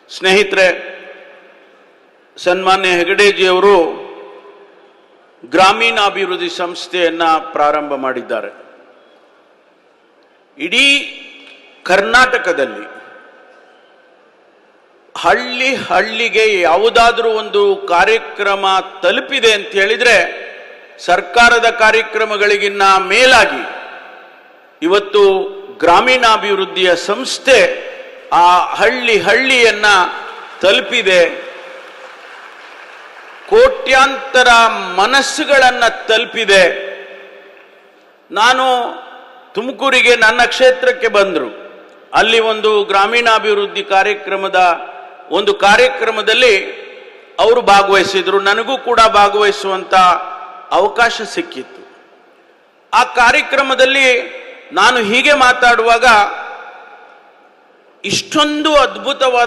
ಸ್ನೇಹಿತರೆ, ಸನ್ಮಾನ್ಯ ಹೆಗಡೆಜಿಯವರು ಗ್ರಾಮೀಣಾಭಿವೃದ್ಧಿ ಸಂಸ್ಥೆಯನ್ನು ಪ್ರಾರಂಭ ಮಾಡಿದ್ದಾರೆ. ಇಡೀ ಕರ್ನಾಟಕದಲ್ಲಿ ಹಳ್ಳಿ ಹಳ್ಳಿಗೆ ಯಾವುದಾದ್ರೂ ಒಂದು ಕಾರ್ಯಕ್ರಮ ತಲುಪಿದೆ ಅಂತ ಹೇಳಿದ್ರೆ ಸರ್ಕಾರದ ಕಾರ್ಯಕ್ರಮಗಳಿಗಿನ್ನ ಮೇಲಾಗಿ ಇವತ್ತು ಗ್ರಾಮೀಣಾಭಿವೃದ್ಧಿಯ ಸಂಸ್ಥೆ ಆ ಹಳ್ಳಿಯನ್ನ ತಲುಪಿದೆ. ಕೋಟ್ಯಾಂತರ ಮನಸ್ಸುಗಳನ್ನು ತಲುಪಿದೆ. ನಾನು ತುಮಕೂರಿಗೆ ನನ್ನ ಕ್ಷೇತ್ರಕ್ಕೆ ಬಂದರು. ಅಲ್ಲಿ ಒಂದು ಗ್ರಾಮೀಣಾಭಿವೃದ್ಧಿ ಕಾರ್ಯಕ್ರಮದಲ್ಲಿ ಅವರು ಭಾಗವಹಿಸಿದ್ರು. ನನಗೂ ಕೂಡ ಭಾಗವಹಿಸುವಂತ ಅವಕಾಶ ಸಿಕ್ಕಿತ್ತು. ಆ ಕಾರ್ಯಕ್ರಮದಲ್ಲಿ ನಾನು ಹೀಗೆ ಮಾತಾಡುವಾಗ ಇಷ್ಟೊಂದು ಅದ್ಭುತವಾದ